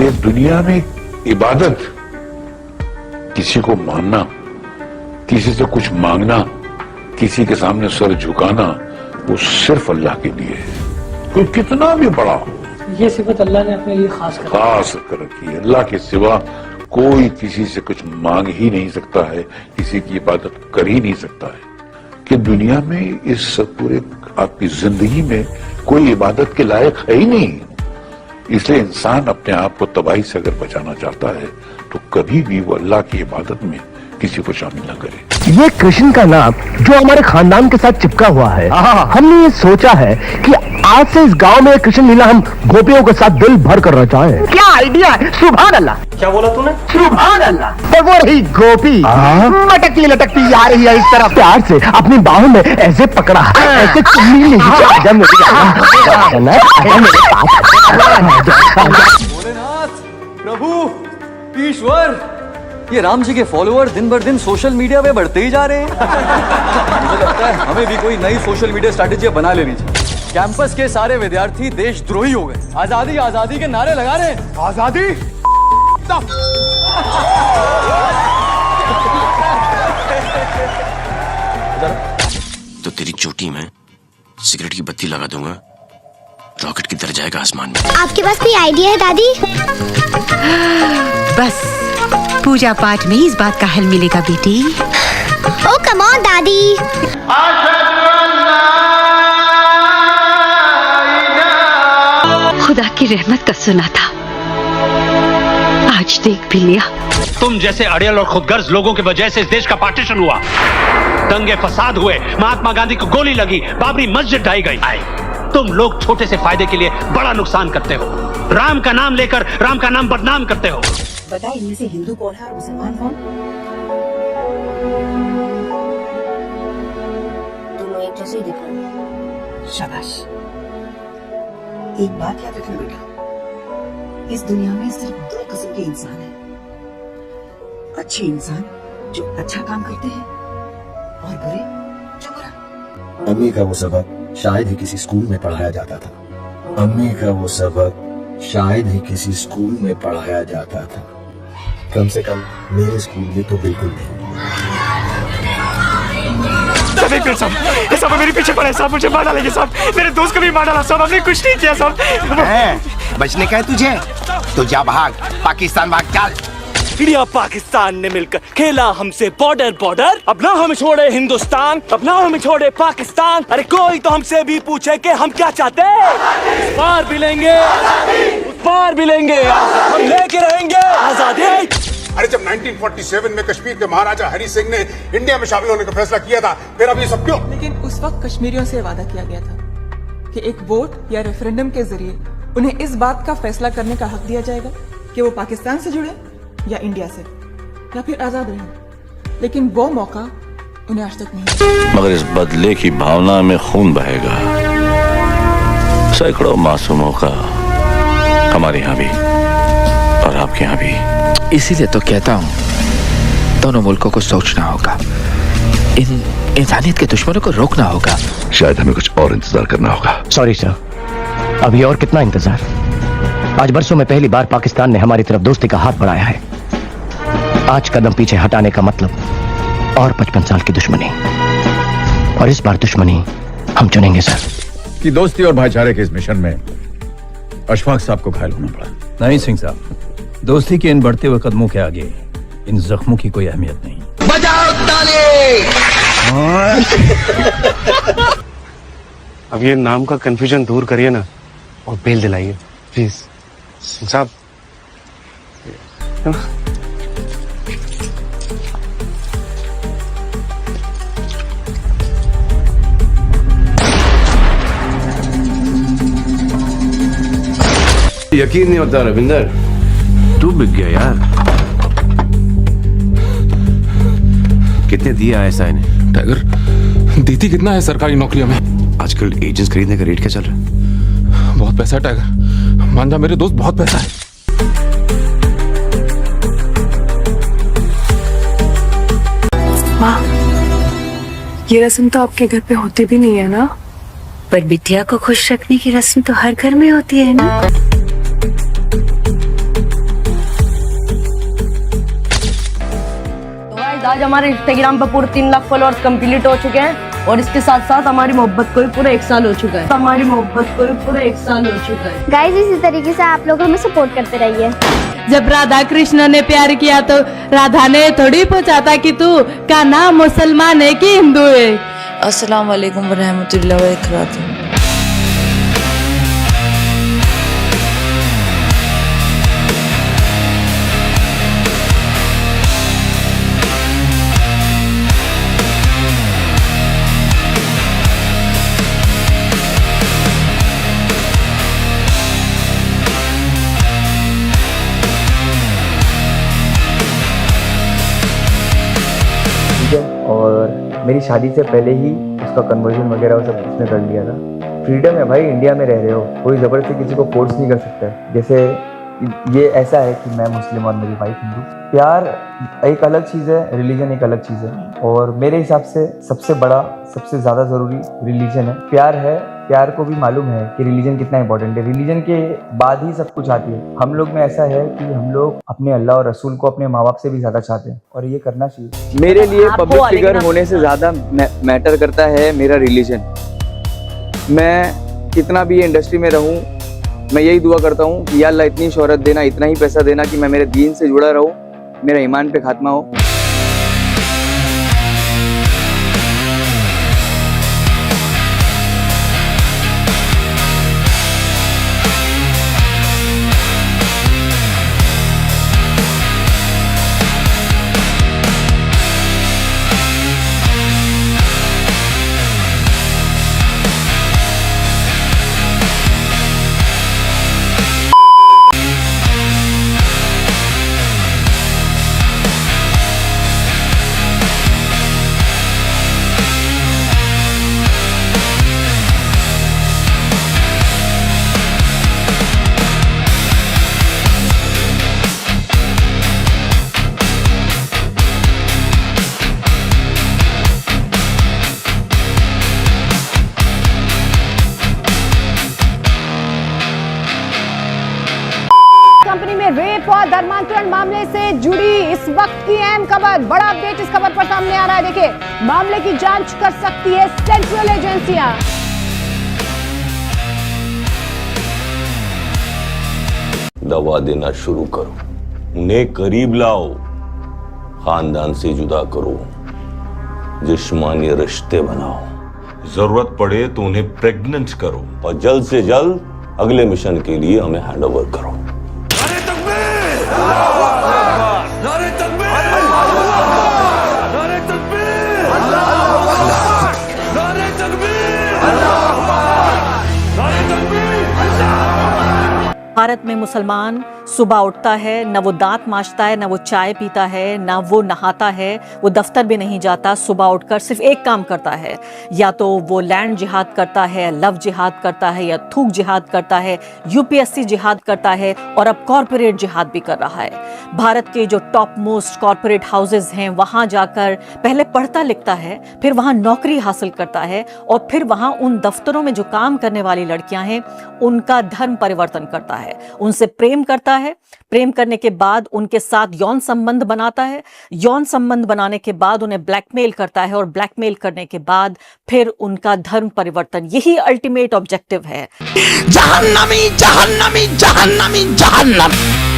कि दुनिया में इबादत, किसी को मानना, किसी से कुछ मांगना, किसी के सामने सर झुकाना, वो सिर्फ अल्लाह के लिए है। कोई कितना भी बड़ा हो, ये सिफत अल्लाह ने अपने लिए खास कर रखी है। अल्लाह के सिवा कोई किसी से कुछ मांग ही नहीं सकता है, किसी की इबादत कर ही नहीं सकता है। कि दुनिया में इस पूरे आपकी जिंदगी में कोई इबादत के लायक है ही नहीं। इसलिए इंसान अपने आप को तबाही से अगर बचाना चाहता है तो कभी भी वो अल्लाह की इबादत में किसी को शामिल न करे। ये कृष्ण का नाम जो हमारे खानदान के साथ चिपका हुआ है, हमने ये सोचा है कि आज से इस गांव में कृष्ण लीला हम गोपियों के साथ दिल भर कर रचाएं। क्या आइडिया है? सुभान अल्लाह। क्या बोला तूने? सुभान अल्लाह। और वो रही गोपी लटकती लटकती आ रही है इस तरफ, प्यार से अपनी बाहों में ऐसे पकड़ा, ऐसे चुम्मी ली। भोलेनाथ, प्रभु, ईश्वर, ये राम जी के फॉलोअर दिन भर दिन सोशल मीडिया पे बढ़ते ही जा रहे हैं। मुझे लगता है हमें भी कोई नई सोशल मीडिया स्ट्रैटेजी बना लेनी चाहिए। कैंपस के सारे विद्यार्थी देशद्रोही हो गए, आजादी आजादी के नारे लगा रहे हैं। आजादी तो तेरी चोटी में सिगरेट की बत्ती लगा दूंगा, रॉकेट की तरह जाएगा आसमान में। आपके पास कोई आइडिया है दादी? बस पूजा पाठ में इस बात का हल मिलेगा बेटी। ओ कम ऑन दादी। खुदा की रहमत का सुना था, आज देख भी लिया। तुम जैसे अड़ियल और खुदगर्ज लोगों की वजह से इस देश का पार्टीशन हुआ, दंगे फसाद हुए, महात्मा गांधी को गोली लगी, बाबरी मस्जिद ढाई गई। तुम लोग छोटे से फायदे के लिए बड़ा नुकसान करते हो, राम का नाम लेकर राम का नाम बदनाम करते हो। बताए इनमें से हिंदू कौन है और मुसलमान कौन? दोनों एक जैसे ही दिख रहे हैं। शाबाश। एक बात याद रखना बेटा, इस दुनिया में सिर्फ दो किस्म के इंसान हैं। अच्छे इंसान जो अच्छा काम करते हैं और बुरे जो बुरा। अम्मी का वो सबक शायद ही किसी स्कूल में पढ़ाया जाता था। अम्मी का वो सबक शायद ही किसी स्कूल में पढ़ाया जाता था। कम से कम मेरे स्कूल में तो बिल्कुल नहीं। साहब मेरे पीछे पड़े साहब, मुझे मार डालेंगे साहब, मेरे दोस्त को भी मार डाला साहब, हमने कुछ नहीं किया साहब। बचने का है तुझे तो जा भाग, पाकिस्तान भाग चल। इंडिया पाकिस्तान ने मिलकर खेला हमसे बॉर्डर बॉर्डर, अब ना हम छोड़े हिंदुस्तान, अब ना हम छोड़े पाकिस्तान। अरे कोई तो हमसे भी पूछे कि हम क्या चाहते हैं। उस पार भी लेंगे, उस पार भी लेंगे, हम लेके रहेंगे आजादी। अरे जब 1947 में कश्मीर के महाराजा हरि सिंह ने इंडिया में शामिल होने का फैसला किया था, फिर अब ये सब क्यों? लेकिन उस वक्त कश्मीरियों से वादा किया गया था कि एक वोट या रेफरेंडम के जरिए उन्हें इस बात का फैसला करने का हक दिया जाएगा कि वो पाकिस्तान से जुड़े या इंडिया से, या फिर आजाद रहें। लेकिन वो मौका उन्हें आज तक नहीं। मगर इस बदले की भावना में खून बहेगा, सैकड़ों मासूमों का, हमारे यहाँ भी और आपके यहाँ भी। इसीलिए तो कहता हूँ दोनों मुल्कों को सोचना होगा, इन इंसानियत के दुश्मनों को रोकना होगा। शायद हमें कुछ और इंतजार करना होगा। सॉरी सर, अभी और कितना इंतजार? आज बरसों में पहली बार पाकिस्तान ने हमारी तरफ दोस्ती का हाथ बढ़ाया है। आज कदम पीछे हटाने का मतलब और 55 साल की दुश्मनी, और इस बार दुश्मनी हम चुनेंगे सर। कि दोस्ती और भाईचारे के इस मिशन में अशफाक साहब को घायल होना पड़ा। नहीं सिंह साहब, दोस्ती के इन बढ़ते हुए कदमों के आगे इन जख्मों की कोई अहमियत नहीं। बजाओ ताली। अब ये नाम का कंफ्यूजन दूर करिए ना और बेल दिलाइए प्लीज सिंह साहब। यकीन नहीं होता रविंदर, तू बिक गया यार। कितने दिया ऐसा इन्हें? टाइगर, देती कितना है सरकारी नौकरियों में? आजकल एजेंट्स खरीदने का रेट क्या चल रहा है? बहुत पैसा है टाइगर, मान जा मेरे दोस्त, बहुत पैसा है। माँ, ये रस्म तो आपके घर पे होती भी नहीं है ना? पर बिटिया को खुश रखने की रस्म तो हर घर में होती है ना। गाइस आज हमारे इंस्टाग्राम पर पूरे 3 लाख फॉलोअर्स कंप्लीट हो चुके हैं और इसके साथ साथ हमारी मोहब्बत को भी पूरा 1 साल हो चुका है। हमारी मोहब्बत को भी पूरा 1 साल हो चुका है। गाइस इसी तरीके से आप लोग हमें सपोर्ट करते रहिए। जब राधा कृष्ण ने प्यार किया तो राधा ने थोड़ी पूछा था कि तू का नाम मुसलमान है कि हिंदू है। अस्सलाम वालेकुम व रहमतुल्लाहि व बरकातहू। और मेरी शादी से पहले ही उसका कन्वर्जन वगैरह वो सब उसने कर लिया था। फ्रीडम है भाई, इंडिया में रह रहे हो, कोई ज़बरदस्ती किसी को फोर्स नहीं कर सकता है। जैसे ये ऐसा है कि मैं मुस्लिम और मेरी वाइफ हिंदू। प्यार एक अलग चीज़ है, रिलीजन एक अलग चीज़ है और मेरे हिसाब से सबसे बड़ा सबसे ज़्यादा ज़रूरी रिलीजन है। प्यार है, प्यार को भी मालूम है कि रिलीजन कितना इंपॉर्टेंट है। रिलीजन के बाद ही सब कुछ आती है। हम लोग में ऐसा है कि हम लोग अपने अल्लाह और रसूल को अपने माँ बाप से भी ज़्यादा चाहते हैं और ये करना चाहिए। मेरे लिए पब्लिक फिगर होने से ज़्यादा मैटर करता है मेरा रिलीजन। मैं कितना भी इंडस्ट्री में रहूं, मैं यही दुआ करता हूं कि या अल्लाह इतनी शोहरत देना, इतना ही पैसा देना कि मैं मेरे दीन से जुड़ा रहूं, मेरा ईमान पे खात्मा हो। कंपनी में रेप और धर्मांतरण मामले से जुड़ी इस वक्त की अहम खबर, बड़ा अपडेट इस खबर पर सामने आ रहा है। देखिए, मामले की जांच कर सकती है सेंट्रल एजेंसियां। दवा देना शुरू करो, उन्हें करीब लाओ, खानदान से जुदा करो, जिस्मानी रिश्ते बनाओ, जरूरत पड़े तो उन्हें प्रेग्नेंट करो और जल्द से जल्द अगले मिशन के लिए हमें हैंडओवर करो। भारत में मुसलमान सुबह उठता है, न वो दांत मांजता है, न वो चाय पीता है, न वो नहाता है, वो दफ्तर भी नहीं जाता। सुबह उठकर सिर्फ एक काम करता है, या तो वो लैंड जिहाद करता है, लव जिहाद करता है, या थूक जिहाद करता है, यूपीएससी जिहाद करता है और अब कॉर्पोरेट जिहाद भी कर रहा है। भारत के जो टॉप मोस्ट कॉर्पोरेट हाउसेज हैं वहां जाकर पहले पढ़ता लिखता है, फिर वहां नौकरी हासिल करता है और फिर वहां उन दफ्तरों में जो काम करने वाली लड़कियां हैं उनका धर्म परिवर्तन करता है, उनसे प्रेम करता है। प्रेम करने के बाद उनके साथ यौन संबंध बनाता है, यौन संबंध बनाने के बाद उन्हें ब्लैकमेल करता है और ब्लैकमेल करने के बाद फिर उनका धर्म परिवर्तन। यही अल्टीमेट ऑब्जेक्टिव है। जहन्नमी जहन्नमी जहन्नमी जहन्नम।